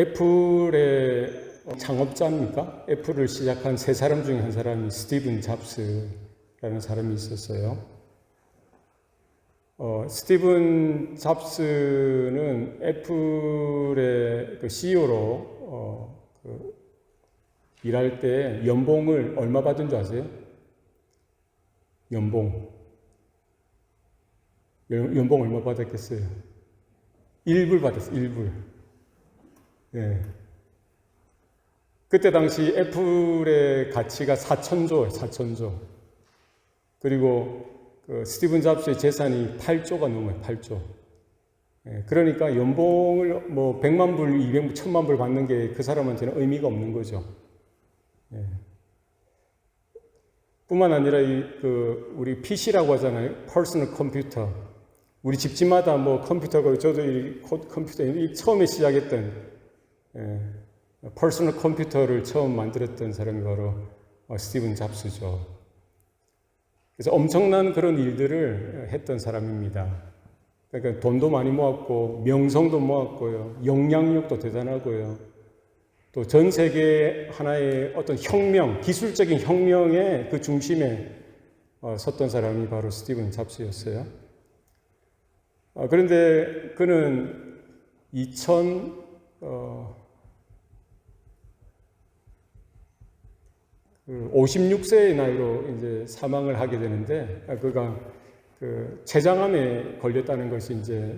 애플의 창업자입니까? 애플을 시작한 세 사람 중에 한 사람이 스티븐 잡스라는 사람이 있었어요. 스티븐 잡스는 애플의 그 CEO로 일할 때 연봉을 얼마 받은 줄 아세요? 연봉 얼마 받았겠어요? 1불 받았어요. 1불. 예. 그때 당시 애플의 가치가 4천조예요. 4천조. 그리고 그 스티븐 잡스의 재산이 8조가 넘어요. 8조. 예. 그러니까 연봉을 뭐 100만 불, 200불, 1000만 불 받는 게 그 사람한테는 의미가 없는 거죠. 예. 뿐만 아니라 우리 PC라고 하잖아요. 퍼스널 컴퓨터. 우리 집집마다 뭐 컴퓨터가, 저도 이 컴퓨터, 처음에 시작했던, 퍼스널 컴퓨터를 처음 만들었던 사람이 바로 스티븐 잡스죠. 그래서 엄청난 그런 일들을 했던 사람입니다. 그러니까 돈도 많이 모았고, 명성도 모았고요. 영향력도 대단하고요. 또 전 세계 하나의 어떤 혁명, 기술적인 혁명의 그 중심에 섰던 사람이 바로 스티븐 잡스였어요. 그런데 그는 56세의 나이로 이제 사망을 하게 되는데, 그가 그 췌장암에 걸렸다는 것이 이제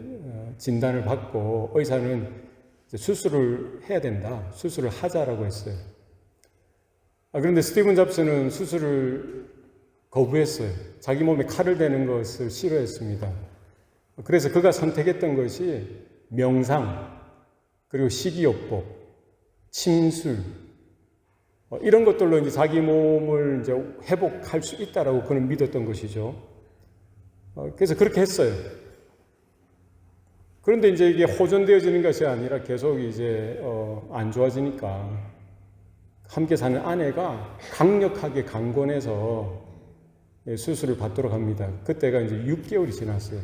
진단을 받고 의사는 수술을 해야 된다. 수술을 하자라고 했어요. 그런데 스티븐 잡스는 수술을 거부했어요. 자기 몸에 칼을 대는 것을 싫어했습니다. 그래서 그가 선택했던 것이 명상, 그리고 식이요법, 침술, 이런 것들로 이제 자기 몸을 이제 회복할 수 있다라고 그는 믿었던 것이죠. 그래서 그렇게 했어요. 그런데 이제 이게 호전되어지는 것이 아니라 계속 이제 안 좋아지니까 함께 사는 아내가 강력하게 강권해서 수술을 받도록 합니다. 그때가 이제 6개월이 지났어요.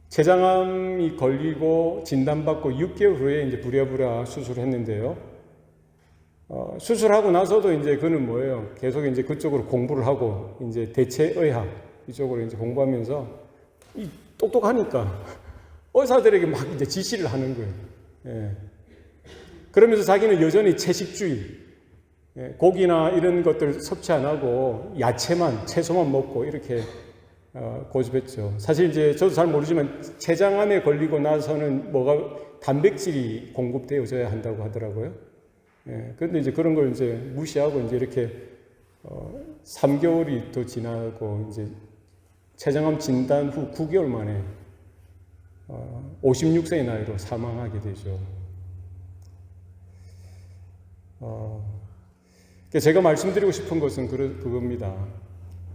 췌장암이 걸리고 진단받고 6개월 후에 이제 부랴부랴 수술을 했는데요. 수술하고 나서도 이제 그는 뭐예요? 계속 이제 그쪽으로 공부를 하고 이제 대체의학 이쪽으로 이제 공부하면서 똑똑하니까 의사들에게 막 이제 지시를 하는 거예요. 예. 그러면서 자기는 여전히 채식주의, 고기나 이런 것들 섭취 안 하고 야채만, 채소만 먹고 이렇게 고집했죠. 사실 이제 저도 잘 모르지만 췌장암에 걸리고 나서는 단백질이 공급되어져야 한다고 하더라고요. 그런데 이제 그런 걸 이제 무시하고 이제 이렇게 3개월이 더 지나고 이제 췌장암 진단 후 9개월 만에 56세의 나이로 사망하게 되죠. 제가 말씀드리고 싶은 것은 그겁니다.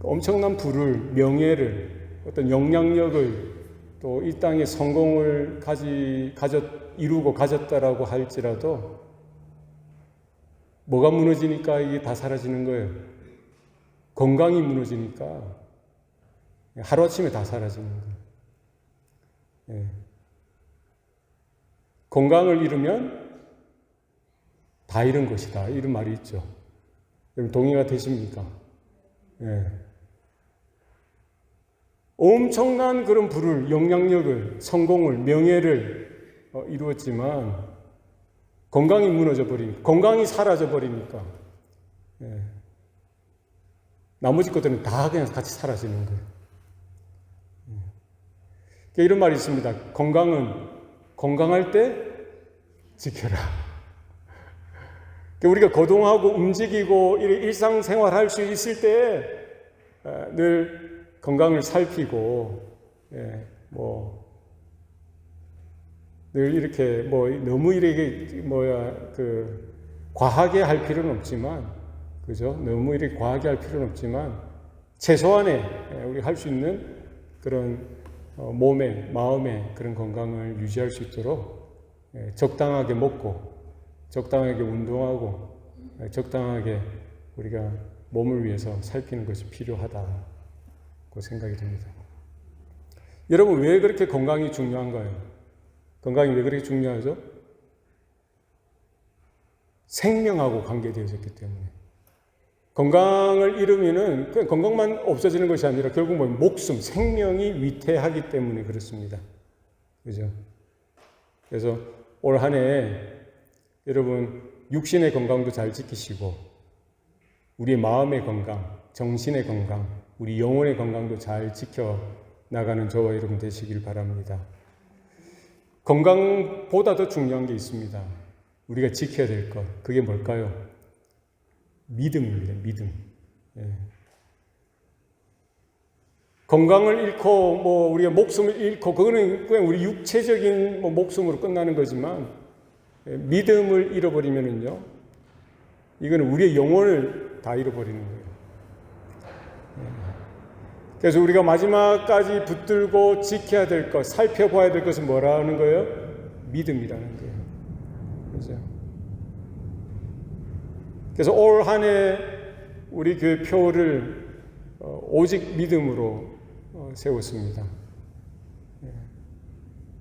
엄청난 부를, 명예를, 어떤 영향력을 또 이 땅의 성공을 이루고 가졌다라고 할지라도 뭐가 무너지니까 이게 다 사라지는 거예요. 건강이 무너지니까 하루아침에 다 사라지는 거예요. 예. 건강을 잃으면 다 잃은 것이다. 이런 말이 있죠. 여러분 동의가 되십니까? 예. 엄청난 그런 부를, 영향력을, 성공을, 명예를 이루었지만 건강이 무너져 버리니까, 건강이 사라져 버리니까 나머지 것들은 다 그냥 같이 사라지는 거예요. 이런 말이 있습니다. 건강할 때 지켜라. 우리가 거동하고 움직이고 일상생활 할 수 있을 때 늘 건강을 살피고 늘 이렇게 너무 이렇게 과하게 할 필요는 없지만, 그죠? 너무 이렇게 과하게 할 필요는 없지만 최소한의 우리 할 수 있는 그런 몸에, 마음에 그런 건강을 유지할 수 있도록 적당하게 먹고, 적당하게 운동하고, 적당하게 우리가 몸을 위해서 살피는 것이 필요하다고 생각이 듭니다. 여러분, 왜 그렇게 건강이 중요한가요? 건강이 왜 그렇게 중요하죠? 생명하고 관계되어졌기 때문에. 건강을 잃으면은 그냥 건강만 없어지는 것이 아니라 결국 뭐 목숨, 생명이 위태하기 때문에 그렇습니다. 그죠? 그래서 올 한 해 여러분 육신의 건강도 잘 지키시고 우리 마음의 건강, 정신의 건강, 우리 영혼의 건강도 잘 지켜 나가는 저와 여러분 되시길 바랍니다. 건강보다 더 중요한 게 있습니다. 우리가 지켜야 될 것. 그게 뭘까요? 믿음입니다. 믿음. 예. 건강을 잃고 뭐 우리가 목숨을 잃고 그거는 그냥 우리 육체적인 뭐 목숨으로 끝나는 거지만 믿음을 잃어버리면은요, 이거는 우리의 영혼을 다 잃어버리는 거예요. 그래서 우리가 마지막까지 붙들고 지켜야 될 것, 살펴봐야 될 것은 뭐라는 거예요? 믿음이라는 거예요. 그렇죠? 그래서 올 한 해 우리 교회 표를 오직 믿음으로 세웠습니다.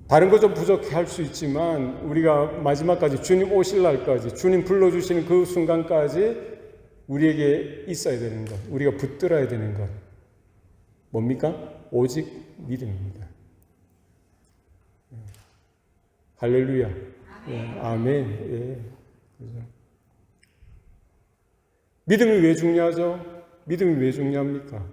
다른 거 좀 부족할 수 있지만 우리가 마지막까지 주님 오실 날까지 주님 불러주시는 그 순간까지 우리에게 있어야 되는 것, 우리가 붙들어야 되는 것 뭡니까? 오직 믿음입니다. 할렐루야. 아멘. 예. 그죠? 믿음이 왜 중요하죠? 믿음이 왜 중요합니까?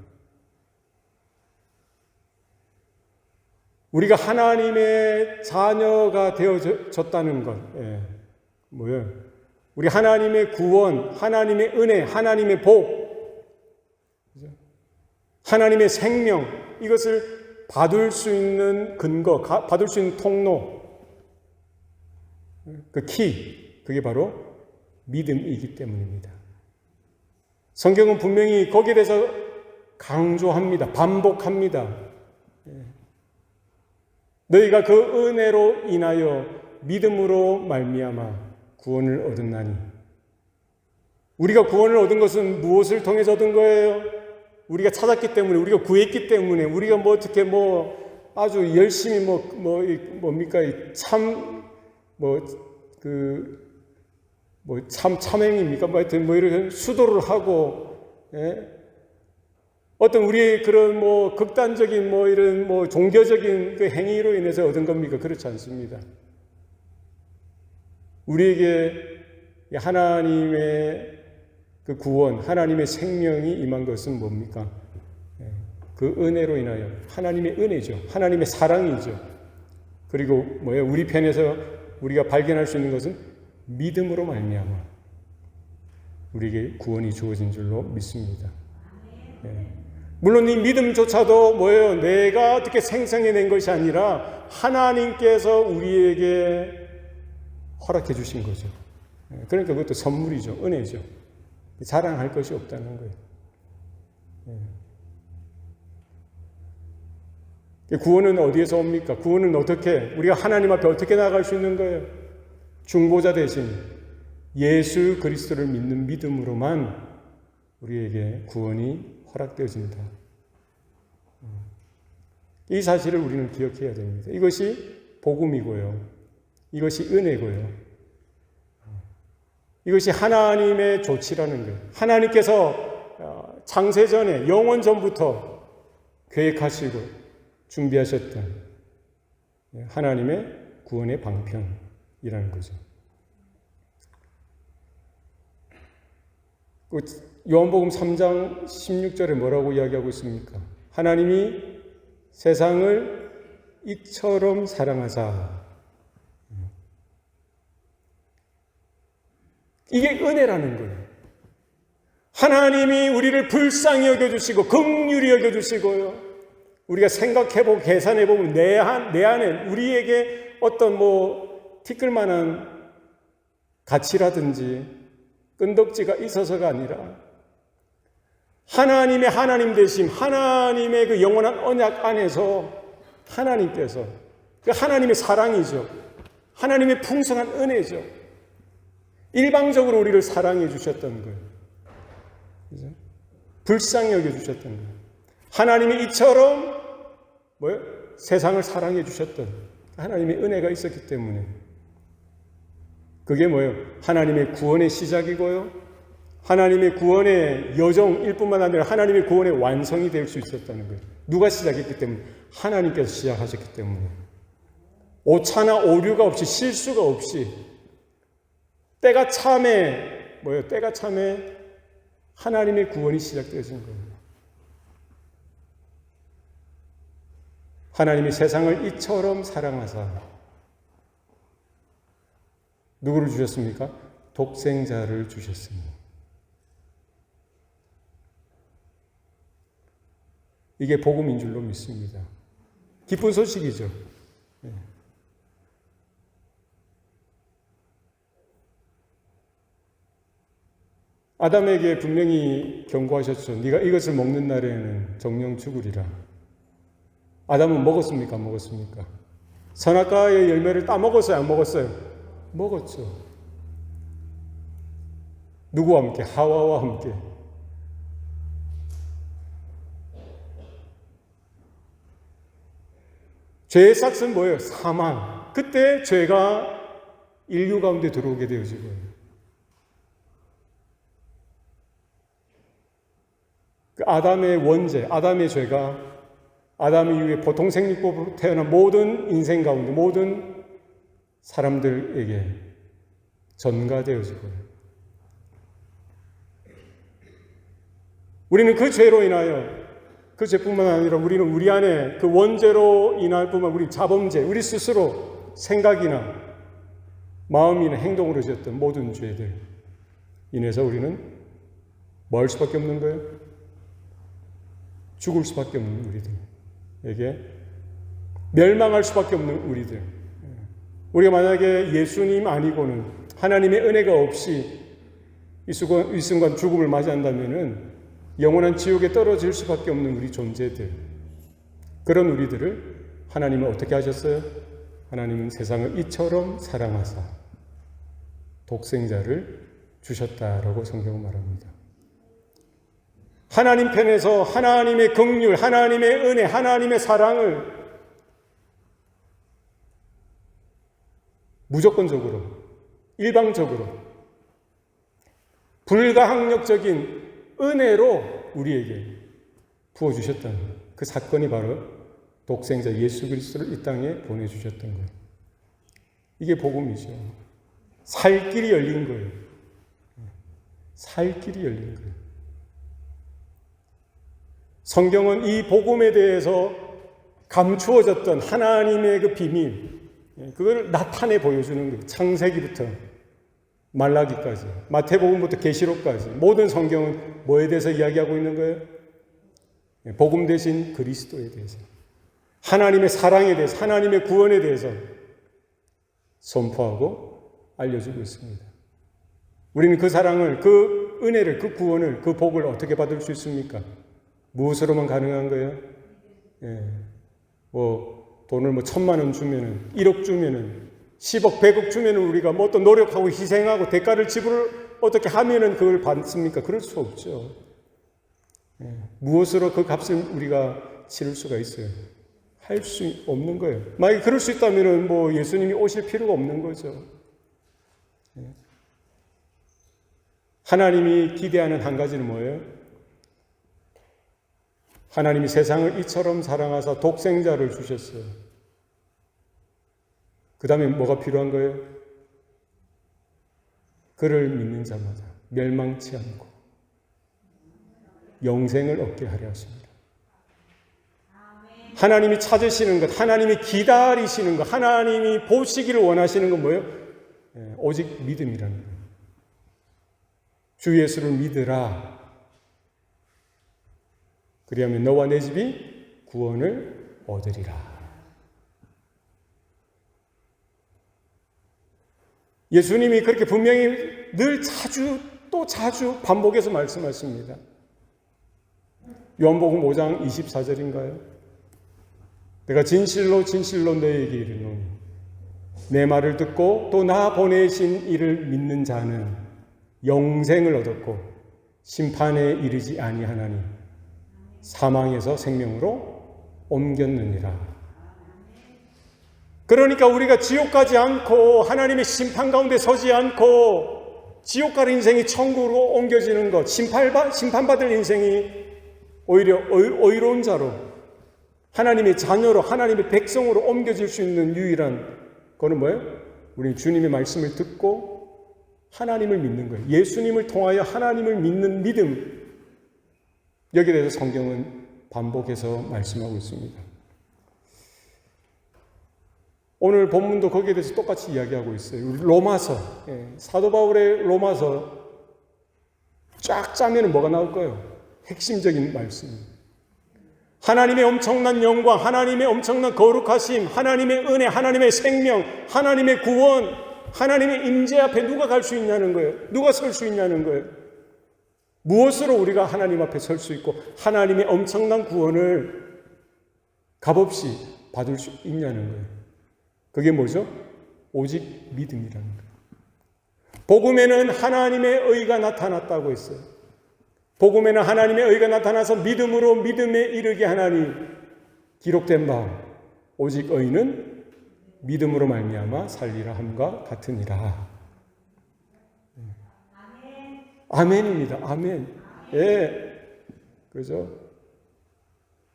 우리가 하나님의 자녀가 되어졌다는 것, 뭐예요? 우리 하나님의 구원, 하나님의 은혜, 하나님의 복, 하나님의 생명, 이것을 받을 수 있는 근거, 받을 수 있는 통로, 그 키, 그게 바로 믿음이기 때문입니다. 성경은 분명히 거기에 대해서 강조합니다. 반복합니다. 너희가 그 은혜로 인하여 믿음으로 말미암아 구원을 얻었나니. 우리가 구원을 얻은 것은 무엇을 통해서 얻은 거예요? 우리가 찾았기 때문에, 우리가 구했기 때문에, 우리가 뭐 어떻게 뭐 아주 열심히 뭡니까? 참행입니까? 뭐 하여튼 뭐 이렇게 수도를 하고, 어떤 우리의 그런 뭐 극단적인 뭐 이런 뭐 종교적인 그 행위로 인해서 얻은 겁니까? 그렇지 않습니다. 우리에게 하나님의 그 구원, 하나님의 생명이 임한 것은 뭡니까? 그 은혜로 인하여 하나님의 은혜죠. 하나님의 사랑이죠. 그리고 뭐예요? 우리 편에서 우리가 발견할 수 있는 것은 믿음으로 말미암아 우리에게 구원이 주어진 줄로 믿습니다. 물론 이 믿음조차도 뭐예요? 내가 어떻게 생성해낸 것이 아니라 하나님께서 우리에게 허락해 주신 거죠. 그러니까 그것도 선물이죠. 은혜죠. 자랑할 것이 없다는 거예요. 구원은 어디에서 옵니까? 구원은 어떻게, 우리가 하나님 앞에 어떻게 나아갈 수 있는 거예요? 중보자 대신 예수 그리스도를 믿는 믿음으로만 우리에게 구원이 허락되어진다. 이 사실을 우리는 기억해야 됩니다. 이것이 복음이고요. 이것이 은혜고요. 이것이 하나님의 조치라는 거예요. 하나님께서 창세전에 영원 전부터 계획하시고 준비하셨던 하나님의 구원의 방편이라는 거죠. 요한복음 3장 16절에 뭐라고 이야기하고 있습니까? 하나님이 세상을 이처럼 사랑하사. 이게 은혜라는 거예요. 하나님이 우리를 불쌍히 여겨주시고 긍휼히 여겨주시고요. 우리가 생각해보고 계산해보면 내 안에 우리에게 어떤 티끌만한 가치라든지 끈덕지가 있어서가 아니라 하나님의 하나님 되심, 하나님의 그 영원한 언약 안에서 하나님께서 그 하나님의 사랑이죠. 하나님의 풍성한 은혜죠. 일방적으로 우리를 사랑해 주셨던 거예요. 그죠? 불쌍히 여겨 주셨던 거예요. 하나님이 이처럼 세상을 사랑해 주셨던 하나님의 은혜가 있었기 때문에 그게 뭐예요? 하나님의 구원의 시작이고요. 하나님의 구원의 여정일 뿐만 아니라 하나님의 구원의 완성이 될 수 있었다는 거예요. 누가 시작했기 때문에? 하나님께서 시작하셨기 때문에. 오차나 오류가 없이, 실수가 없이, 때가 참에 하나님의 구원이 시작되어진 거예요. 하나님이 세상을 이처럼 사랑하사 누구를 주셨습니까? 독생자를 주셨습니다. 이게 복음인 줄로 믿습니다. 기쁜 소식이죠. 아담에게 분명히 경고하셨죠. 네가 이것을 먹는 날에는 정령 죽으리라. 아담은 먹었습니까? 안 먹었습니까? 선악과의 열매를 따먹었어요? 안 먹었어요? 먹었죠. 누구와 함께? 하와와 함께. 죄의 삭은 뭐예요? 사망. 그때 죄가 인류 가운데 들어오게 되어진 거예요. 그 아담의 원죄, 아담의 죄가 아담 이후에 보통 생리법으로 태어난 모든 인생 가운데 모든 사람들에게 전가되어지고 우리는 그 죄로 인하여 그 죄뿐만 아니라 우리는 우리 안에 그 원죄로 인할 뿐만 우리 자범죄, 우리 스스로 생각이나 마음이나 행동으로 지었던 모든 죄들 인해서 우리는 뭐 할 수밖에 없는 거예요? 죽을 수밖에 없는 우리들에게 멸망할 수밖에 없는 우리들. 우리가 만약에 예수님 아니고는 하나님의 은혜가 없이 이 순간 죽음을 맞이한다면은 영원한 지옥에 떨어질 수밖에 없는 우리 존재들. 그런 우리들을 하나님은 어떻게 하셨어요? 하나님은 세상을 이처럼 사랑하사 독생자를 주셨다라고 성경은 말합니다. 하나님 편에서 하나님의 긍휼, 하나님의 은혜, 하나님의 사랑을 무조건적으로, 일방적으로, 불가항력적인 은혜로 우리에게 부어주셨던 그 사건이 바로 독생자 예수 그리스도를 이 땅에 보내주셨던 거예요. 이게 복음이죠. 살 길이 열린 거예요. 살 길이 열린 거예요. 성경은 이 복음에 대해서 감추어졌던 하나님의 그 비밀, 그걸 나타내 보여주는 거예요. 창세기부터 말라기까지, 마태복음부터 계시록까지 모든 성경은 뭐에 대해서 이야기하고 있는 거예요? 복음 대신 그리스도에 대해서, 하나님의 사랑에 대해서, 하나님의 구원에 대해서 선포하고 알려주고 있습니다. 우리는 그 사랑을, 그 은혜를, 그 구원을, 그 복을 어떻게 받을 수 있습니까? 무엇으로만 가능한 거예요? 돈을 1,000만 원 주면은, 1억 주면은, 10억, 100억 주면은 우리가 뭐 또 노력하고 희생하고 대가를 지불을 어떻게 하면은 그걸 받습니까? 그럴 수 없죠. 무엇으로 그 값을 우리가 치를 수가 있어요? 할 수 없는 거예요. 만약에 그럴 수 있다면은 뭐 예수님이 오실 필요가 없는 거죠. 하나님이 기대하는 한 가지는 뭐예요? 하나님이 세상을 이처럼 사랑하사 독생자를 주셨어요. 그 다음에 뭐가 필요한 거예요? 그를 믿는 자마다 멸망치 않고 영생을 얻게 하려 하십니다. 하나님이 찾으시는 것, 하나님이 기다리시는 것, 하나님이 보시기를 원하시는 건 뭐예요? 오직 믿음이라는 거예요. 주 예수를 믿으라. 그리하면 너와 내 집이 구원을 얻으리라. 예수님이 그렇게 분명히 늘 자주 반복해서 말씀하십니다. 요한복음 5장 24절인가요? 내가 진실로 진실로 너희에게 이르노니 내 말을 듣고 또 나 보내신 이를 믿는 자는 영생을 얻었고 심판에 이르지 아니하나니 사망에서 생명으로 옮겼느니라. 그러니까 우리가 지옥 가지 않고 하나님의 심판 가운데 서지 않고 지옥 갈 인생이 천국으로 옮겨지는 것, 심판받을 인생이 오히려 의로운 자로 하나님의 자녀로 하나님의 백성으로 옮겨질 수 있는 유일한 그거는 뭐예요? 우리 주님의 말씀을 듣고 하나님을 믿는 거예요. 예수님을 통하여 하나님을 믿는 믿음. 여기에 대해서 성경은 반복해서 말씀하고 있습니다. 오늘 본문도 거기에 대해서 똑같이 이야기하고 있어요. 로마서, 사도 바울의 로마서 쫙 짜면 뭐가 나올 거예요? 핵심적인 말씀. 하나님의 엄청난 영광, 하나님의 엄청난 거룩하심, 하나님의 은혜, 하나님의 생명, 하나님의 구원, 하나님의 임재 앞에 누가 갈 수 있냐는 거예요. 누가 설 수 있냐는 거예요. 무엇으로 우리가 하나님 앞에 설 수 있고 하나님의 엄청난 구원을 값없이 받을 수 있냐는 거예요. 그게 뭐죠? 오직 믿음이라는 거예요. 복음에는 하나님의 의가 나타났다고 했어요. 복음에는 하나님의 의가 나타나서 믿음으로 믿음에 이르게 하나니 기록된 바 오직 의는 믿음으로 말미암아 살리라 함과 같으니라. 아멘입니다. 아멘. 예. 그죠?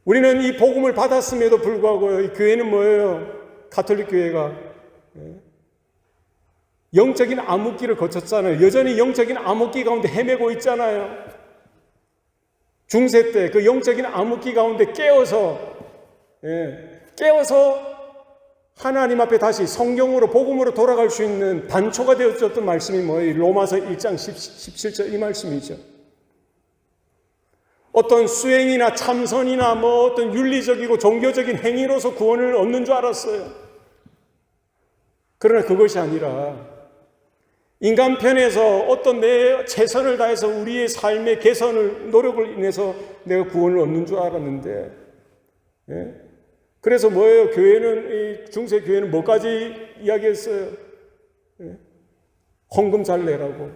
우리는 이 복음을 받았음에도 불구하고 이 교회는 뭐예요? 가톨릭 교회가 영적인 암흑기를 거쳤잖아요. 여전히 영적인 암흑기 가운데 헤매고 있잖아요. 중세 때 그 영적인 암흑기 가운데 깨어서 하나님 앞에 다시 성경으로 복음으로 돌아갈 수 있는 단초가 되어졌던 말씀이 뭐예요? 로마서 1장 17절 이 말씀이죠. 어떤 수행이나 참선이나 어떤 윤리적이고 종교적인 행위로서 구원을 얻는 줄 알았어요. 그러나 그것이 아니라 인간 편에서 어떤 내 최선을 다해서 우리의 삶의 개선을 노력을 인해서 내가 구원을 얻는 줄 알았는데, 그래서 뭐예요? 교회는 이 중세 교회는 뭐까지 이야기했어요? 헌금 잘 내라고.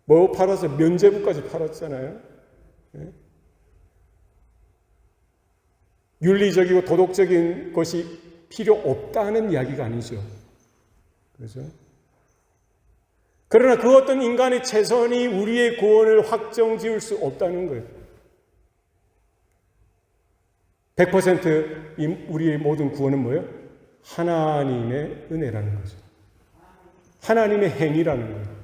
뭐 팔아서 면죄부까지 팔았잖아요. 윤리적이고 도덕적인 것이 필요 없다는 이야기가 아니죠. 그렇죠? 그러나 그 어떤 인간의 최선이 우리의 구원을 확정 지을 수 없다는 거예요. 100% 우리의 모든 구원은 뭐예요? 하나님의 은혜라는 거죠. 하나님의 행위라는 거예요.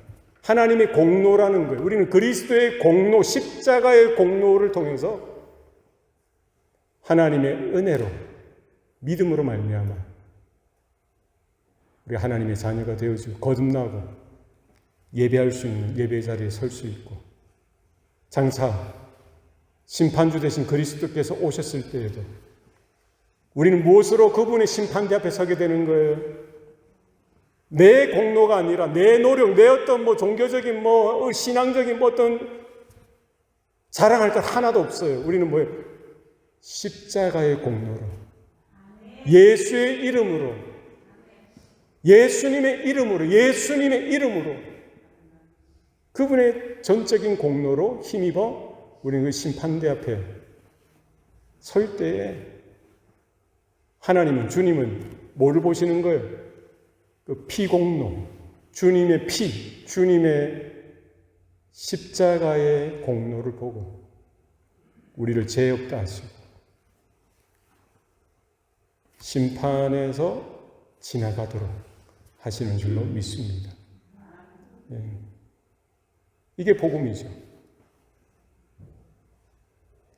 하나님의 공로라는 거예요. 우리는 그리스도의 공로, 십자가의 공로를 통해서 하나님의 은혜로 믿음으로 말미암아 우리 하나님의 자녀가 되어지고 거듭나고 예배할 수 있는 예배 자리에 설 수 있고 장차 심판주 되신 그리스도께서 오셨을 때에도 우리는 무엇으로 그분의 심판대 앞에 서게 되는 거예요? 내 공로가 아니라 내 노력, 내 어떤 종교적인 신앙적인 어떤 자랑할 것 하나도 없어요. 우리는 뭐예요? 십자가의 공로로 예수의 이름으로 예수님의 이름으로 그분의 전적인 공로로 힘입어 우리는 그 심판대 앞에 설 때에 하나님은 주님은 뭐를 보시는 거예요? 그 피공로, 주님의 피, 주님의 십자가의 공로를 보고 우리를 죄 없다 하시고 심판에서 지나가도록 하시는 줄로 믿습니다. 이게 복음이죠.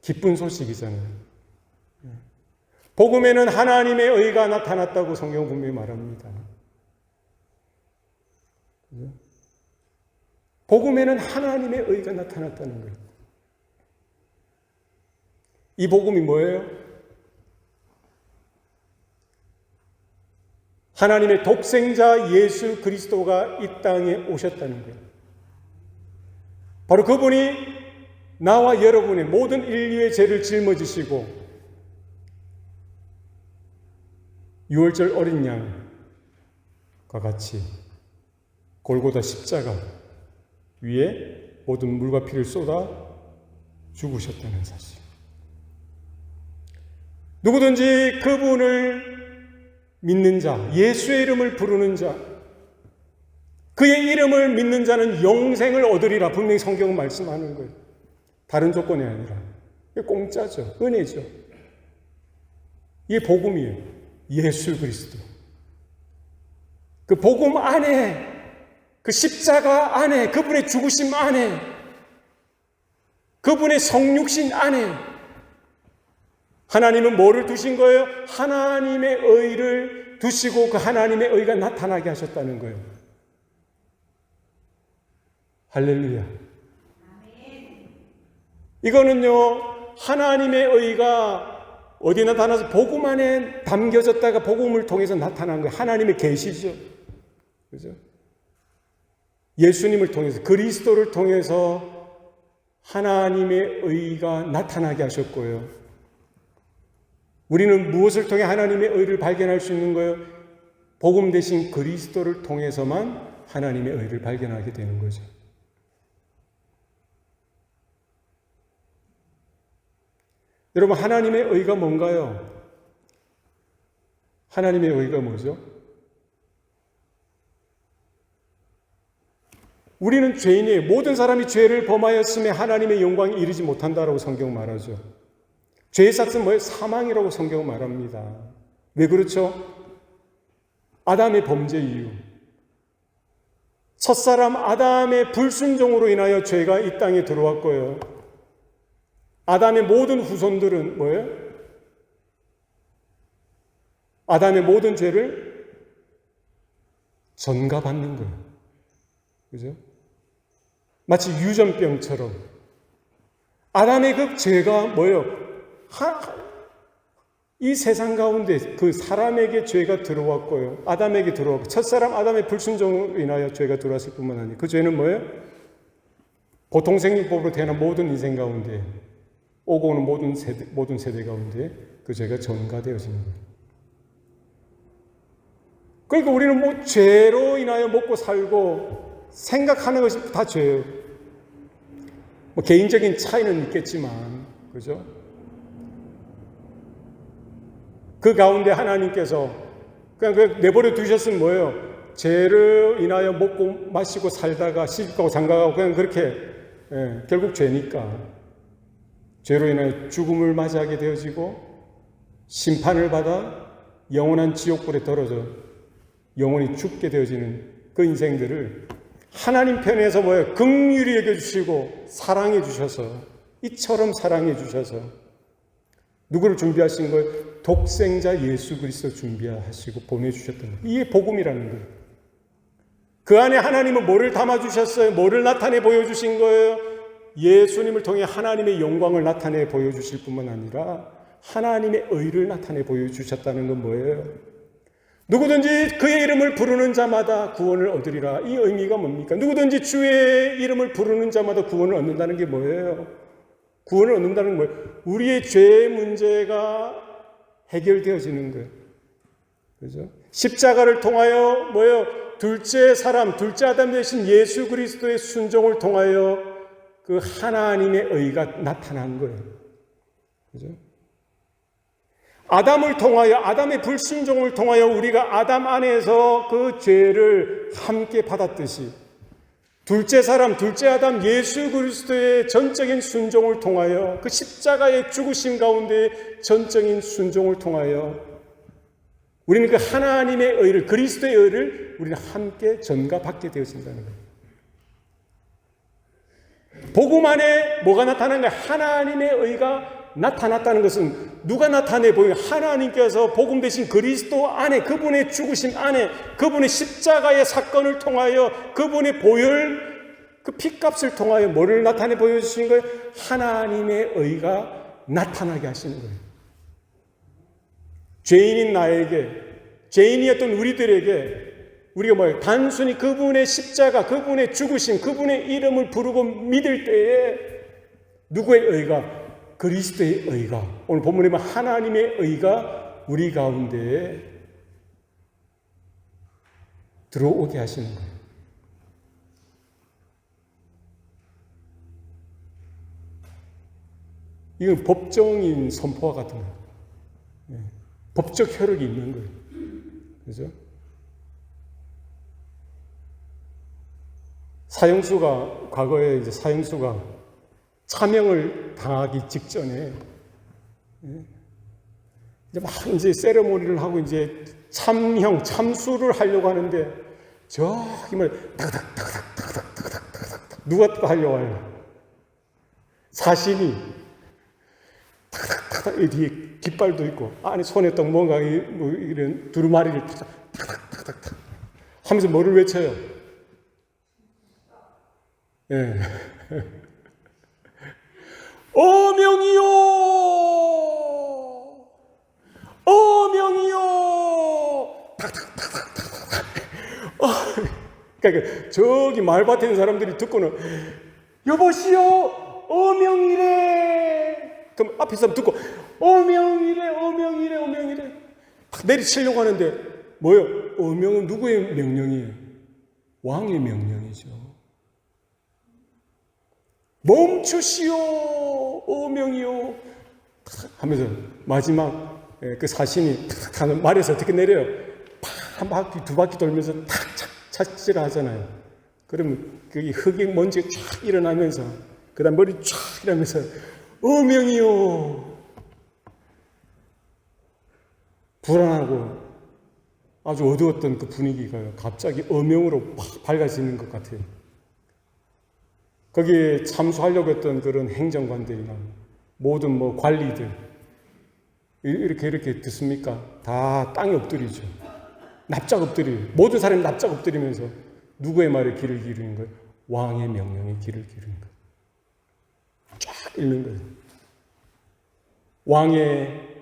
기쁜 소식이잖아요. 복음에는 하나님의 의가 나타났다고 성경 분명히 말합니다. 복음에는 하나님의 의가 나타났다는 거예요. 이 복음이 뭐예요? 하나님의 독생자 예수 그리스도가 이 땅에 오셨다는 거예요. 바로 그분이 나와 여러분의 모든 인류의 죄를 짊어지시고 유월절 어린 양과 같이 골고다 십자가 위에 모든 물과 피를 쏟아 죽으셨다는 사실. 누구든지 그분을 믿는 자, 예수의 이름을 부르는 자, 그의 이름을 믿는 자는 영생을 얻으리라. 분명히 성경은 말씀하는 거예요. 다른 조건이 아니라. 이게 공짜죠. 은혜죠. 이게 복음이에요. 예수 그리스도. 그 복음 안에, 그 십자가 안에, 그분의 죽으심 안에, 그분의 성육신 안에 하나님은 뭐를 두신 거예요? 하나님의 의를 두시고 그 하나님의 의가 나타나게 하셨다는 거예요. 할렐루야. 이거는요, 하나님의 의가 어디 나타나서 복음 안에 담겨졌다가 복음을 통해서 나타난 거예요. 하나님의 계시죠. 그죠? 예수님을 통해서, 그리스도를 통해서 하나님의 의가 나타나게 하셨고요. 우리는 무엇을 통해 하나님의 의를 발견할 수 있는 거예요? 복음 대신 그리스도를 통해서만 하나님의 의를 발견하게 되는 거죠. 여러분, 하나님의 의가 뭔가요? 하나님의 의가 뭐죠? 우리는 죄인이에요. 모든 사람이 죄를 범하였음에 하나님의 영광에 이르지 못한다라고 성경 말하죠. 죄의 삭은 뭐예요? 사망이라고 성경은 말합니다. 왜 그렇죠? 아담의 범죄 이유. 첫사람 아담의 불순종으로 인하여 죄가 이 땅에 들어왔고요. 아담의 모든 후손들은 뭐예요? 아담의 모든 죄를 전가받는 거예요. 그죠? 마치 유전병처럼. 아담의 그 죄가 뭐예요? 이 세상 가운데 그 사람에게 죄가 들어왔고요. 아담에게 들어왔고, 첫사람 아담의 불순종으로 인하여 죄가 들어왔을 뿐만 아니라 그 죄는 뭐예요? 보통 생육법으로 태어난 모든 인생 가운데 오고 오는 모든 세대 가운데 그 죄가 전가되어지는 거예요. 그러니까 우리는 뭐 죄로 인하여 먹고 살고 생각하는 것이 다 죄예요. 뭐 개인적인 차이는 있겠지만, 그죠? 그 가운데 하나님께서 그냥 내버려 두셨으면 뭐예요? 죄를 인하여 먹고 마시고 살다가 시집가고 장가가고 그냥 그렇게, 결국 죄니까 죄로 인하여 죽음을 맞이하게 되어지고 심판을 받아 영원한 지옥불에 떨어져 영원히 죽게 되어지는 그 인생들을 하나님 편에서 뭐예요? 긍휼히 여겨주시고 사랑해 주셔서, 이처럼 사랑해 주셔서 누구를 준비하신 거예요? 독생자 예수 그리스도 준비하시고 보내주셨던 거예요. 이게 복음이라는 거예요. 그 안에 하나님은 뭐를 담아주셨어요? 뭐를 나타내 보여주신 거예요? 예수님을 통해 하나님의 영광을 나타내 보여주실 뿐만 아니라 하나님의 의를 나타내 보여주셨다는 건 뭐예요? 누구든지 그의 이름을 부르는 자마다 구원을 얻으리라. 이 의미가 뭡니까? 누구든지 주의 이름을 부르는 자마다 구원을 얻는다는 게 뭐예요? 구원을 얻는다는 거예요. 우리의 죄의 문제가 해결되어지는 거예요. 그죠? 십자가를 통하여 뭐예요? 둘째 사람, 둘째 아담 되신 예수 그리스도의 순종을 통하여 그 하나님의 의가 나타난 거예요. 그죠? 아담을 통하여, 아담의 불순종을 통하여 우리가 아담 안에서 그 죄를 함께 받았듯이 둘째 사람, 둘째 아담 예수 그리스도의 전적인 순종을 통하여 그 십자가의 죽으심 가운데 전적인 순종을 통하여 우리는 그 하나님의 의를, 그리스도의 의를 우리는 함께 전가받게 되어진다는 거예요. 복음 안에 뭐가 나타나는가? 하나님의 의가 나타났다는 것은 누가 나타내 보여요? 하나님께서 복음 대신 그리스도 안에, 그분의 죽으심 안에, 그분의 십자가의 사건을 통하여, 그분의 보혈, 그 피값을 통하여 뭐를 나타내 보여주신 거예요? 하나님의 의가 나타나게 하시는 거예요. 죄인인 나에게, 죄인이었던 우리들에게 우리가 뭐예요? 단순히 그분의 십자가, 그분의 죽으심, 그분의 이름을 부르고 믿을 때에 누구의 의가? 그리스도의 의가, 오늘 본문에 보면 하나님의 의가 우리 가운데에 들어오게 하시는 거예요. 이건 법정인 선포와 같은 거예요. 법적 효력이 있는 거예요. 그죠? 사형수가, 과거에 이제 사형수가 차명을 당하기 직전에 이제 막 이제 세레모니를 하고 이제 참형, 참수를 하려고 하는데 저기 말 타닥타닥타닥타닥타닥 누가 또 하려고 하냐? 사신이 타닥타닥 이 뒤에 깃발도 있고 안에 손에 또 뭔가 뭐 이런 두루마리를 타닥타닥타닥 하면서 뭐를 외쳐요? 예. 어명이요! 어명이요! 그러니까 저기 말밭에 있는 사람들이 듣고는 여보시오! 어명이래! 그럼 앞에 사람 듣고 어명이래! 어명이래! 어명이래! 탁 내리치려고 하는데 뭐요? 어명은 누구의 명령이에요? 왕의 명령이죠. 멈추시오! 어명이요! 하면서 마지막 그 사신이 탁 말에서 어떻게 내려요? 한 바퀴, 두 바퀴 돌면서 탁 착지를 하잖아요. 그러면 거기 흙이 먼지가 쫙 일어나면서 그 다음 머리 쫙 이러면서 어명이요! 불안하고 아주 어두웠던 그 분위기가 갑자기 어명으로 팍 밝아지는 것 같아요. 거기에 참수하려고 했던 그런 행정관들이나 모든 뭐 관리들 이렇게 듣습니까? 다 땅에 엎드리죠. 납작 엎드리고 모든 사람이 납작 엎드리면서 누구의 말에 귀를 기울이는 거예요? 왕의 명령에 귀를 기울이는 거예요. 쫙 읽는 거예요. 왕의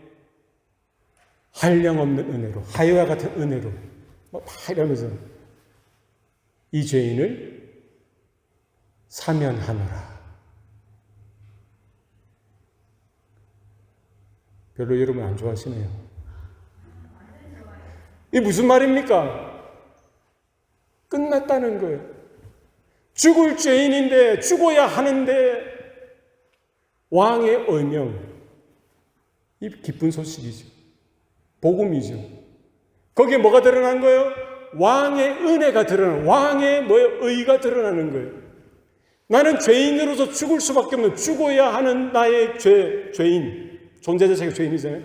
한량없는 은혜로, 하여와 같은 은혜로 막 이러면서 이 죄인을 사면하노라. 별로 여러분 안 좋아하시네요. 이게 무슨 말입니까? 끝났다는 거예요. 죽을 죄인인데 죽어야 하는데 왕의 어명, 이 기쁜 소식이죠. 복음이죠. 거기에 뭐가 드러난 거예요? 왕의 은혜가 드러나는, 왕의 의가 드러나는 거예요. 나는 죄인으로서 죽을 수밖에 없는, 죽어야 하는 나의 죄인, 존재 자체가 죄인이잖아요.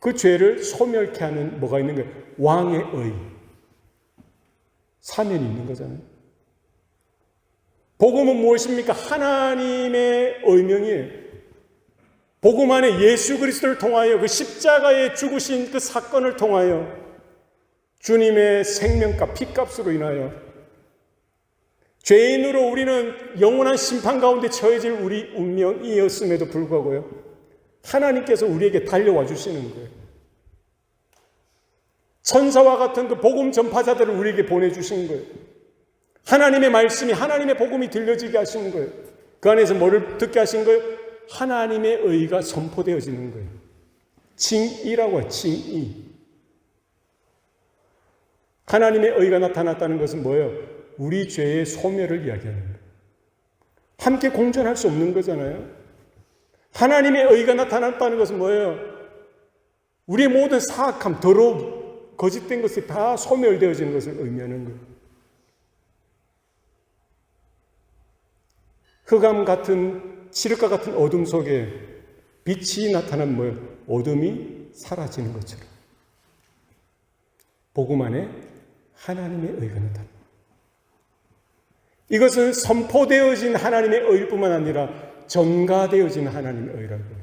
그 죄를 소멸케 하는 뭐가 있는 거예요? 왕의 의, 사면이 있는 거잖아요. 복음은 무엇입니까? 하나님의 의명이에요. 복음 안에 예수 그리스도를 통하여 그 십자가에 죽으신 그 사건을 통하여 주님의 생명값, 피값으로 인하여 죄인으로 우리는 영원한 심판 가운데 처해질 우리 운명이었음에도 불구하고요, 하나님께서 우리에게 달려와 주시는 거예요. 천사와 같은 그 복음 전파자들을 우리에게 보내주신 거예요. 하나님의 말씀이, 하나님의 복음이 들려지게 하시는 거예요. 그 안에서 뭐를 듣게 하신 거예요? 하나님의 의가 선포되어지는 거예요. 칭의라고 해요. 칭의. 하나님의 의가 나타났다는 것은 뭐예요? 우리 죄의 소멸을 이야기하는 거예요. 함께 공존할 수 없는 거잖아요. 하나님의 의가 나타났다는 것은 뭐예요? 우리의 모든 사악함, 더러움, 거짓된 것이 다 소멸되어지는 것을 의미하는 거예요. 흑암 같은, 칠흑과 같은 어둠 속에 빛이 나타나면 뭐예요? 어둠이 사라지는 것처럼 복음 안에 하나님의 의가 나타납니다. 이것은 선포되어진 하나님의 의뿐만 아니라 전가되어진 하나님의 의라고 해요.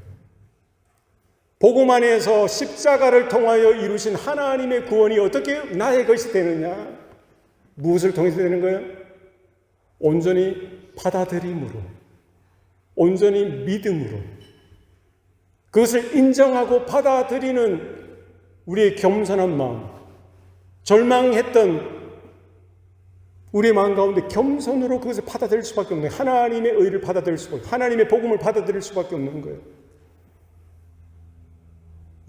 복음 안에서 십자가를 통하여 이루신 하나님의 구원이 어떻게 나의 것이 되느냐? 무엇을 통해서 되는 거예요? 온전히 받아들임으로, 온전히 믿음으로, 그것을 인정하고 받아들이는 우리의 겸손한 마음, 절망했던 우리의 마음 가운데 겸손으로 그것을 받아들일 수밖에 없는 거예요. 하나님의 의를 받아들일 수밖에, 하나님의 복음을 받아들일 수밖에 없는 거예요.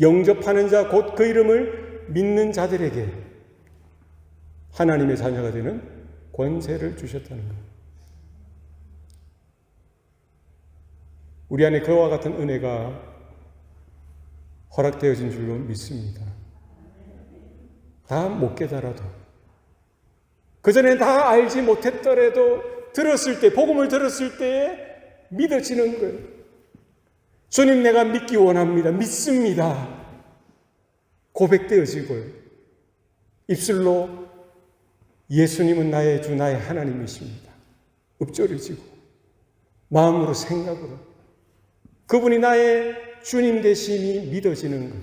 영접하는 자, 곧 그 이름을 믿는 자들에게 하나님의 자녀가 되는 권세를 주셨다는 거예요. 우리 안에 그와 같은 은혜가 허락되어진 줄로 믿습니다. 다 못 깨달아도, 그전에 다 알지 못했더라도 들었을 때, 복음을 들었을 때에 믿어지는 거예요. 주님, 내가 믿기 원합니다. 믿습니다. 고백되어지고요. 입술로 예수님은 나의 주, 나의 하나님이십니다. 읊조려지고 마음으로, 생각으로 그분이 나의 주님 되심이 믿어지는 것.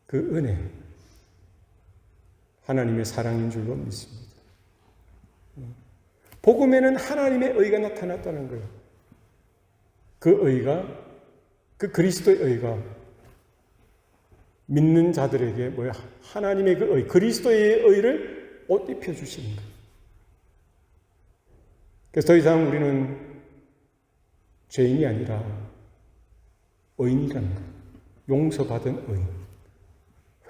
그 은혜, 하나님의 사랑인 줄로 믿습니다. 복음에는 하나님의 의가 나타났다는 거예요. 그 의가, 그 그리스도의 의가 믿는 자들에게 뭐야? 하나님의 그 의, 그리스도의 의를 옷 입혀주시는 거예요. 그래서 더 이상 우리는 죄인이 아니라 의인이라는 거예요. 용서받은 의인,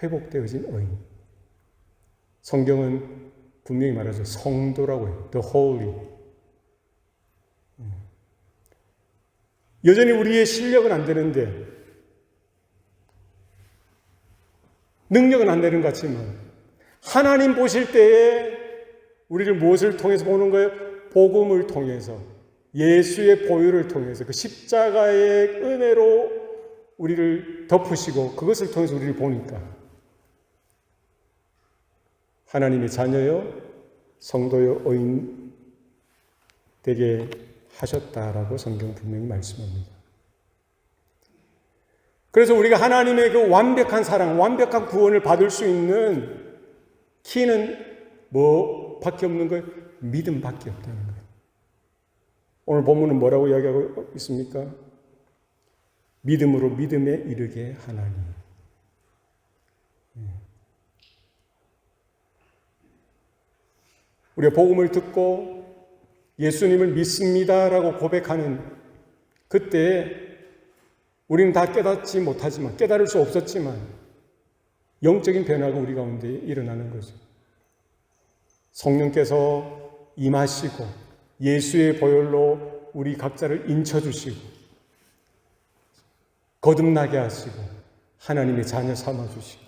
회복되어진 의인. 성경은 분명히 말하죠. 성도라고 해요. The Holy. 여전히 우리의 실력은 안 되는데, 능력은 안 되는 것 같지만, 하나님 보실 때에 우리를 무엇을 통해서 보는 거예요? 복음을 통해서, 예수의 보혈을 통해서, 그 십자가의 은혜로 우리를 덮으시고 그것을 통해서 우리를 보니까 하나님의 자녀여, 성도여, 의인 되게 하셨다라고 성경 분명히 말씀합니다. 그래서 우리가 하나님의 그 완벽한 사랑, 완벽한 구원을 받을 수 있는 키는 뭐밖에 없는 거예요? 믿음밖에 없다는 거예요. 오늘 본문은 뭐라고 이야기하고 있습니까? 믿음으로 믿음에 이르게 하나니. 우리가 복음을 듣고 예수님을 믿습니다라고 고백하는 그때 우리는 다 깨닫지 못하지만, 깨달을 수 없었지만 영적인 변화가 우리 가운데 일어나는 거죠. 성령께서 임하시고 예수의 보혈로 우리 각자를 인쳐주시고 거듭나게 하시고 하나님의 자녀 삼아주시고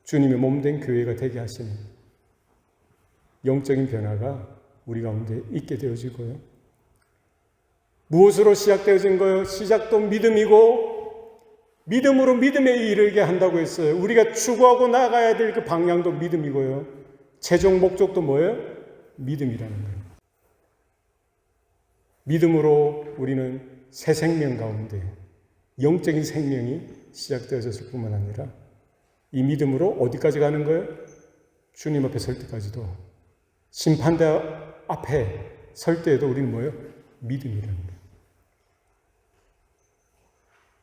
주님의 몸된 교회가 되게 하시는 영적인 변화가 우리 가운데 있게 되어지고요. 무엇으로 시작되어진 거예요? 시작도 믿음이고 믿음으로 믿음에 이르게 한다고 했어요. 우리가 추구하고 나가야 될 그 방향도 믿음이고요. 최종 목적도 뭐예요? 믿음이라는 거예요. 믿음으로 우리는 새 생명 가운데 영적인 생명이 시작되어졌을 뿐만 아니라 이 믿음으로 어디까지 가는 거예요? 주님 앞에 설 때까지도, 심판대 앞에 설 때에도 우리는 뭐예요? 믿음이라는 거예요.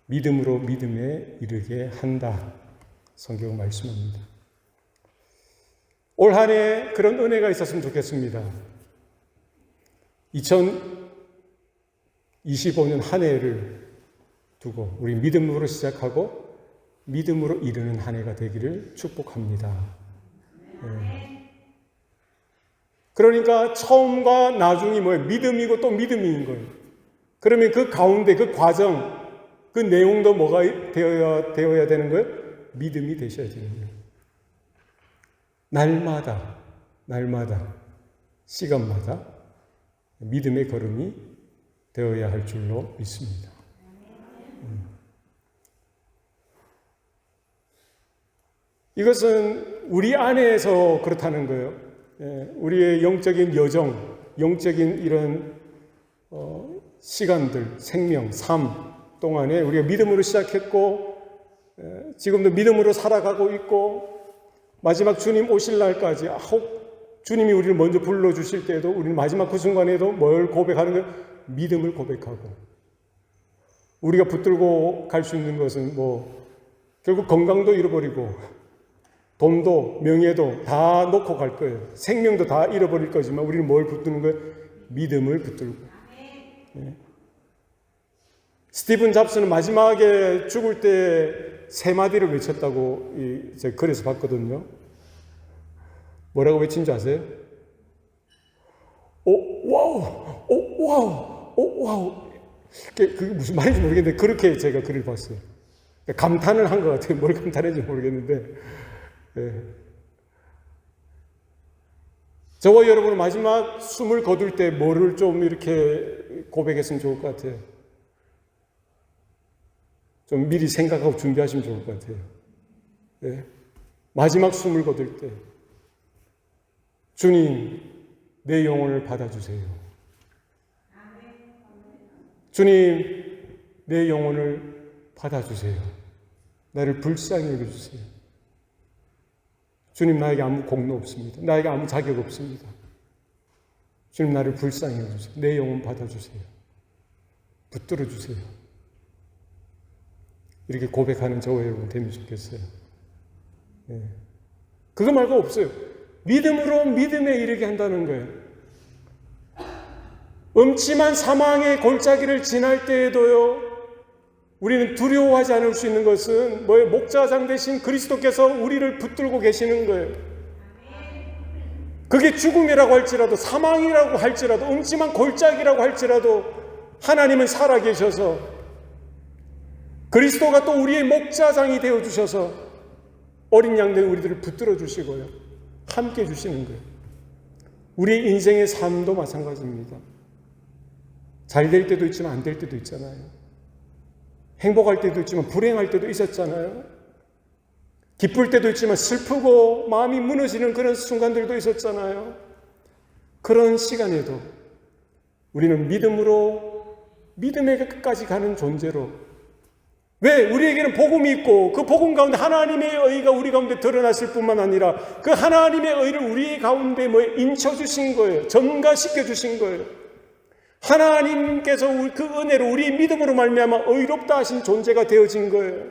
믿음으로 믿음에 이르게 한다. 성경은 말씀합니다. 올 한 해 그런 은혜가 있었으면 좋겠습니다. 2025년 한 해를 두고 우리 믿음으로 시작하고 믿음으로 이르는 한 해가 되기를 축복합니다. 그러니까 처음과 나중이 뭐예요? 믿음이고 또 믿음인 거예요. 그러면 그 가운데 그 과정, 그 내용도 뭐가 되어야 되는 거예요? 믿음이 되셔야 되는 거예요. 날마다, 시간마다 믿음의 걸음이 되어야 할 줄로 믿습니다. 이것은 우리 안에서 그렇다는 거예요. 우리의 영적인 여정, 영적인 이런 시간들, 생명, 삶 동안에 우리가 믿음으로 시작했고 지금도 믿음으로 살아가고 있고 마지막 주님 오실 날까지 혹 주님이 우리를 먼저 불러주실 때에도 우리는 마지막 그 순간에도 뭘 고백하는 거예요? 믿음을 고백하고 우리가 붙들고 갈 수 있는 것은 결국 건강도 잃어버리고 돈도 명예도 다 놓고 갈 거예요. 생명도 다 잃어버릴 거지만 우리는 뭘 붙드는 거예요? 믿음을 붙들고. 스티븐 잡스는 마지막에 죽을 때 세 마디를 외쳤다고 제가 글에서 봤거든요. 뭐라고 외친 줄 아세요? 오 와우, 오 와우, 오 와우. 그게 무슨 말인지 모르겠는데 그렇게 제가 글을 봤어요. 감탄을 한 것 같아요. 뭘 감탄했는지 모르겠는데. 예. 저와 여러분은 마지막 숨을 거둘 때 뭐를 좀 이렇게 고백했으면 좋을 것 같아요. 좀 미리 생각하고 준비하시면 좋을 것 같아요. 예. 마지막 숨을 거둘 때 주님, 내 영혼을 받아주세요. 주님, 내 영혼을 받아주세요. 나를 불쌍히 여겨주세요. 주님, 나에게 아무 공로 없습니다. 나에게 아무 자격 없습니다. 주님, 나를 불쌍히 여겨주세요. 내 영혼 받아주세요. 붙들어 주세요. 이렇게 고백하는 저와 여러분 되면 좋겠어요. 예. 그거 말고 없어요. 믿음으로 믿음에 이르게 한다는 거예요. 음침한 사망의 골짜기를 지날 때에도요, 우리는 두려워하지 않을 수 있는 것은 뭐예요? 목자장 되신 그리스도께서 우리를 붙들고 계시는 거예요. 그게 죽음이라고 할지라도, 사망이라고 할지라도, 음침한 골짜기라고 할지라도 하나님은 살아계셔서 그리스도가 또 우리의 목자장이 되어주셔서 어린 양된 우리들을 붙들어 주시고요, 함께 해주시는 거예요. 우리의 인생의 삶도 마찬가지입니다. 잘 될 때도 있지만 안 될 때도 있잖아요. 행복할 때도 있지만 불행할 때도 있었잖아요. 기쁠 때도 있지만 슬프고 마음이 무너지는 그런 순간들도 있었잖아요. 그런 시간에도 우리는 믿음으로, 믿음의 끝까지 가는 존재로, 왜? 우리에게는 복음이 있고 그 복음 가운데 하나님의 의가 우리 가운데 드러났을 뿐만 아니라 그 하나님의 의를 우리 가운데 인쳐주신 거예요. 전가시켜 주신 거예요. 하나님께서 그 은혜로 우리 믿음으로 말미암아 의롭다 하신 존재가 되어진 거예요.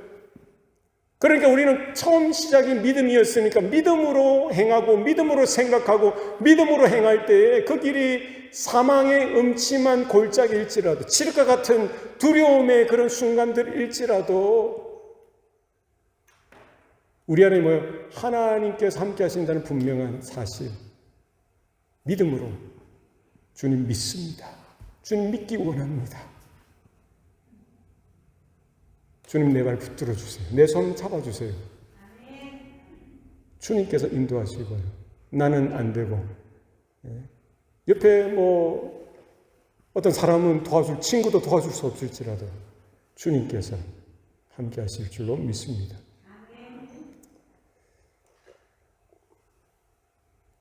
그러니까 우리는 처음 시작이 믿음이었으니까 믿음으로 행하고 믿음으로 생각하고 믿음으로 행할 때에 그 길이 사망의 음침한 골짜기일지라도, 칠흑과 같은 두려움의 그런 순간들일지라도 우리 안에 하나님께서 함께 하신다는 분명한 사실, 믿음으로 주님 믿습니다. 주님 믿기 원합니다. 주님, 내 발 붙들어 주세요. 내 손 잡아주세요. 주님께서 인도하시고요. 나는 안 되고, 옆에 어떤 사람은 도와줄, 친구도 도와줄 수 없을지라도 주님께서 함께 하실 줄로 믿습니다.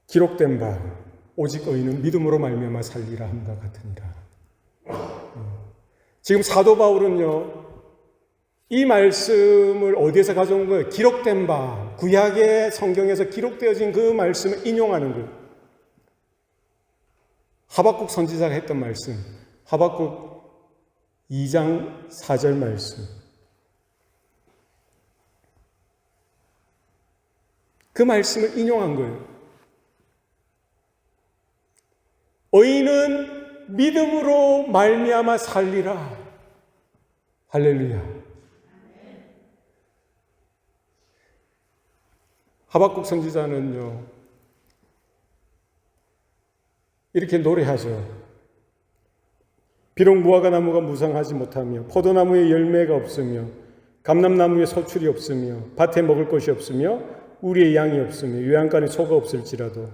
기록된 바 오직 의인은 믿음으로 말미암아 살리라 함과 같으니라. 지금 사도 바울은요, 이 말씀을 어디에서 가져온 거예요? 기록된 바, 구약의 성경에서 기록되어진 그 말씀을 인용하는 거예요. 하박국 선지자가 했던 말씀, 하박국 2장 4절 말씀. 그 말씀을 인용한 거예요. 의인은 믿음으로 말미암아 살리라. 할렐루야. 하박국 선지자는요, 이렇게 노래하죠. 비록 무화과 나무가 무성하지 못하며 포도나무에 열매가 없으며 감람나무에 소출이 없으며 밭에 먹을 것이 없으며 우리의 양이 없으며 요양간에 소가 없을지라도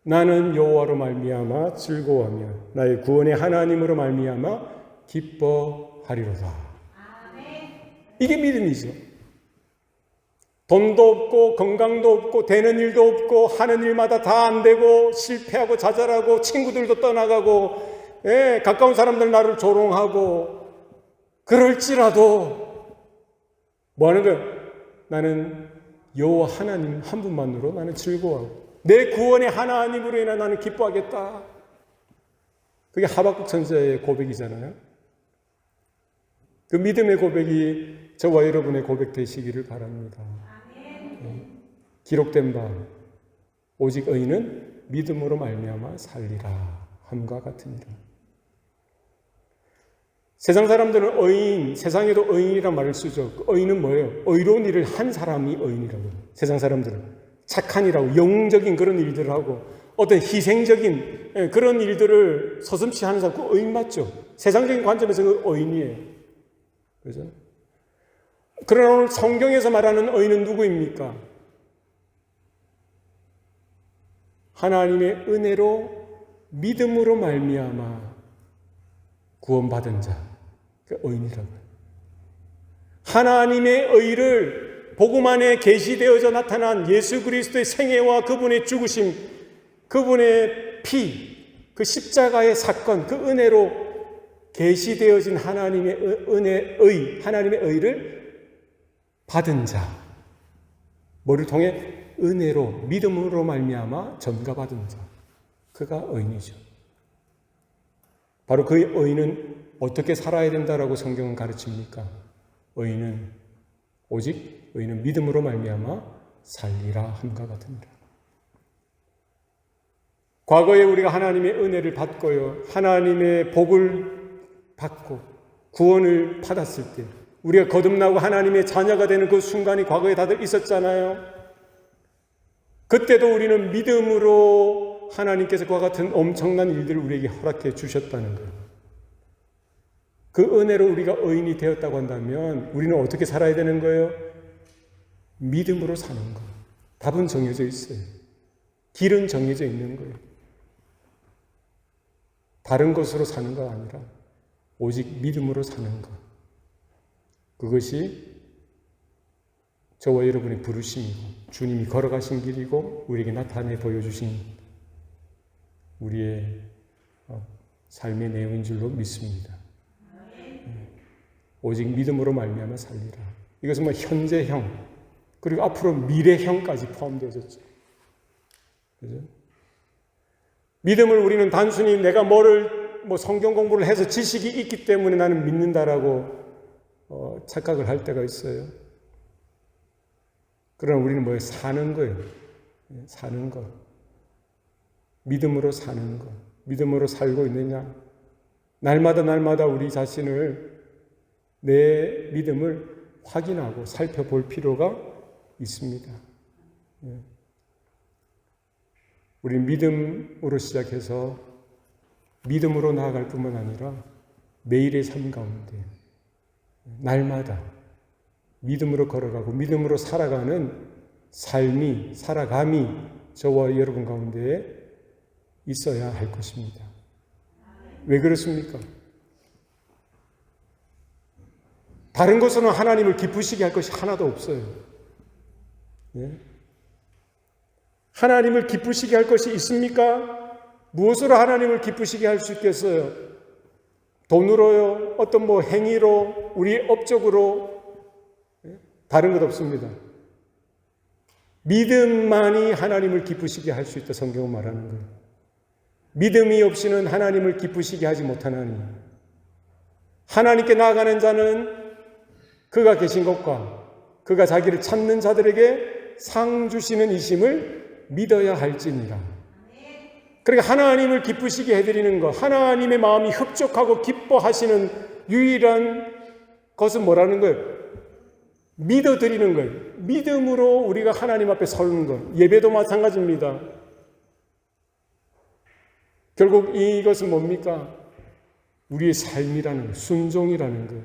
나는 여호와로 말미암아 즐거워하며 나의 구원의 하나님으로 말미암아 기뻐하리로다. 이게 믿음이죠. 돈도 없고 건강도 없고 되는 일도 없고 하는 일마다 다 안 되고 실패하고 좌절하고 친구들도 떠나가고 가까운 사람들 나를 조롱하고 그럴지라도 뭐 하는 거야? 나는 여호와 하나님 한 분만으로 나는 즐거워하고 내 구원의 하나님으로 인해 나는 기뻐하겠다. 그게 하박국 선지자의 고백이잖아요. 그 믿음의 고백이 저와 여러분의 고백 되시기를 바랍니다. 기록된 바 오직 의인은 믿음으로 말미암아 살리라 함과 같으니라. 세상 사람들은 의인, 세상에도 의인이란 말을 쓰죠. 의인은 뭐예요? 의로운 일을 한 사람이 의인이라고. 세상 사람들은 착한 일하고 영웅적인 그런 일들을 하고 어떤 희생적인 그런 일들을 서슴지 하는 사람, 그 의인 맞죠? 세상적인 관점에서 그 의인이에요. 그죠? 그러나 오늘 성경에서 말하는 의인은 누구입니까? 하나님의 은혜로 믿음으로 말미암아 구원받은 자, 그 의인이라고요. 하나님의 의를 복음 안에 계시되어져 나타난 예수 그리스도의 생애와 그분의 죽으심, 그분의 피, 그 십자가의 사건, 그 은혜로 계시되어진 하나님의 은혜의, 하나님의 의를 받은 자, 뭐를 통해 은혜로 믿음으로 말미암아 전가받은 자, 그가 의인이죠. 바로 그 의인은 어떻게 살아야 된다라고 성경은 가르칩니까? 의인은 오직 의인은 믿음으로 말미암아 살리라 함과 같으니라. 과거에 우리가 하나님의 은혜를 받고요, 하나님의 복을 받고 구원을 받았을 때 우리가 거듭나고 하나님의 자녀가 되는 그 순간이 과거에 다들 있었잖아요. 그때도 우리는 믿음으로 하나님께서 그와 같은 엄청난 일들을 우리에게 허락해 주셨다는 거예요. 그 은혜로 우리가 의인이 되었다고 한다면 우리는 어떻게 살아야 되는 거예요? 믿음으로 사는 거예요. 답은 정해져 있어요. 길은 정해져 있는 거예요. 다른 것으로 사는 거 아니라 오직 믿음으로 사는 것. 그것이 저와 여러분의 부르심이고 주님이 걸어가신 길이고 우리에게 나타내 보여주신 우리의 삶의 내용인 줄로 믿습니다. 오직 믿음으로 말미암아 살리라. 이것은 현재형 그리고 앞으로 미래형까지 포함되어졌죠. 그죠? 믿음을 우리는 단순히 내가 성경 공부를 해서 지식이 있기 때문에 나는 믿는다라고 착각을 할 때가 있어요. 그러나 우리는 사는 거예요. 사는 것. 믿음으로 사는 것. 믿음으로 살고 있느냐? 날마다 우리 자신을, 내 믿음을 확인하고 살펴볼 필요가 있습니다. 우리 믿음으로 시작해서 믿음으로 나아갈 뿐만 아니라 매일의 삶 가운데 날마다 믿음으로 걸어가고 믿음으로 살아가는 삶이, 살아감이 저와 여러분 가운데에 있어야 할 것입니다. 왜 그렇습니까? 다른 것으로는 하나님을 기쁘시게 할 것이 하나도 없어요. 하나님을 기쁘시게 할 것이 있습니까? 무엇으로 하나님을 기쁘시게 할 수 있겠어요? 돈으로요? 어떤 행위로? 우리 업적으로? 다른 것 없습니다. 믿음만이 하나님을 기쁘시게 할 수 있다 성경은 말하는 거예요. 믿음이 없이는 하나님을 기쁘시게 하지 못하나니 하나님께 나아가는 자는 그가 계신 것과 그가 자기를 찾는 자들에게 상 주시는 이심을 믿어야 할지니라. 그러니까 하나님을 기쁘시게 해드리는 것, 하나님의 마음이 흡족하고 기뻐하시는 유일한 것은 뭐라는 거예요? 믿어드리는 거예요. 믿음으로 우리가 하나님 앞에 서는 것. 예배도 마찬가지입니다. 결국 이것은 뭡니까? 우리의 삶이라는 거예요. 순종이라는 거예요.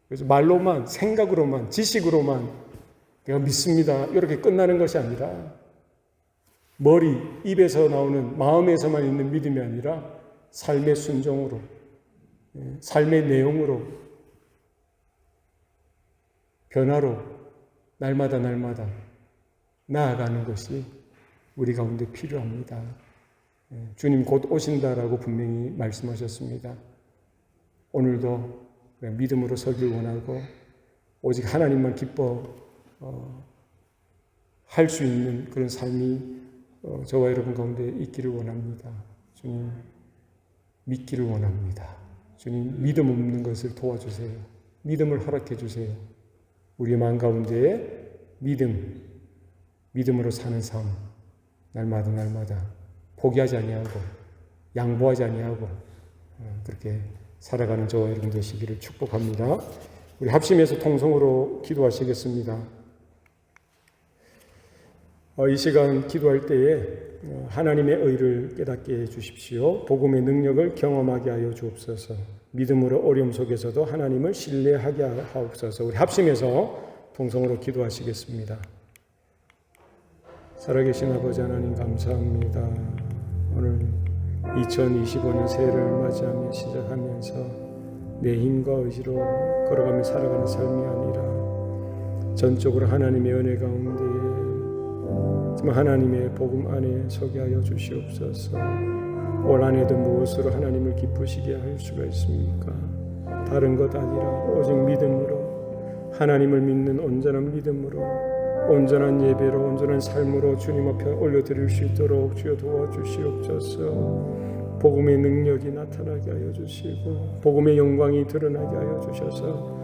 그래서 말로만, 생각으로만, 지식으로만 내가 믿습니다. 이렇게 끝나는 것이 아니라 머리, 입에서 나오는 마음에서만 있는 믿음이 아니라 삶의 순종으로, 삶의 내용으로, 변화로 날마다 나아가는 것이 우리 가운데 필요합니다. 주님 곧 오신다라고 분명히 말씀하셨습니다. 오늘도 믿음으로 서길 원하고 오직 하나님만 기뻐 할 수 있는 그런 삶이 저와 여러분 가운데 있기를 원합니다. 주님 믿기를 원합니다. 주님 믿음 없는 것을 도와주세요. 믿음을 허락해 주세요. 우리의 마음 가운데에 믿음으로 사는 삶 날마다 포기하지 아니하고 양보하지 아니하고 그렇게 살아가는 저와 여러분 되시기를 축복합니다. 우리 합심해서 통성으로 기도하시겠습니다. 이 시간 기도할 때에 하나님의 의를 깨닫게 해 주십시오. 복음의 능력을 경험하게 하여 주옵소서. 믿음으로 어려움 속에서도 하나님을 신뢰하게 하옵소서. 우리 합심해서 통성으로 기도하시겠습니다. 살아계신 아버지 하나님 감사합니다. 오늘 2025년 새해를 맞이하며 시작하면서 내 힘과 의지로 걸어가며 살아가는 삶이 아니라 전적으로 하나님의 은혜 가운데에 정말 하나님의 복음 안에 서게 하여 주시옵소서. 올 한해도 무엇으로 하나님을 기쁘시게 할 수가 있습니까? 다른 것 아니라 오직 믿음으로, 하나님을 믿는 온전한 믿음으로, 온전한 예배로, 온전한 삶으로 주님 앞에 올려드릴 수 있도록 주여 도와주시옵소서. 복음의 능력이 나타나게 하여 주시고 복음의 영광이 드러나게 하여 주셔서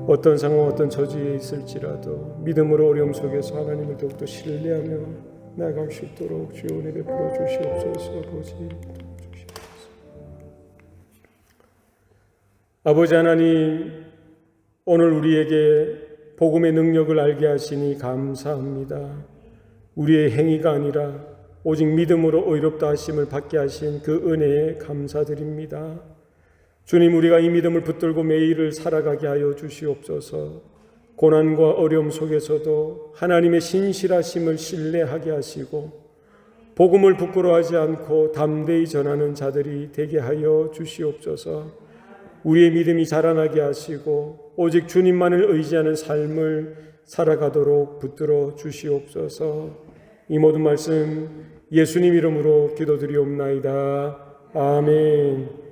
어떤 상황, 어떤 저지에 있을지라도 믿음으로 어려움 속에서 하나님을 더욱더 신뢰하며 나아갈 수 있도록 주여 은혜 베풀어 주시옵소서. 아버지 하나님, 오늘 우리에게 복음의 능력을 알게 하시니 감사합니다. 우리의 행위가 아니라 오직 믿음으로 의롭다 하심을 받게 하신 그 은혜에 감사드립니다. 주님, 우리가 이 믿음을 붙들고 매일을 살아가게 하여 주시옵소서. 고난과 어려움 속에서도 하나님의 신실하심을 신뢰하게 하시고 복음을 부끄러워하지 않고 담대히 전하는 자들이 되게 하여 주시옵소서. 우리의 믿음이 자라나게 하시고 오직 주님만을 의지하는 삶을 살아가도록 붙들어 주시옵소서. 이 모든 말씀 예수님 이름으로 기도드리옵나이다. 아멘.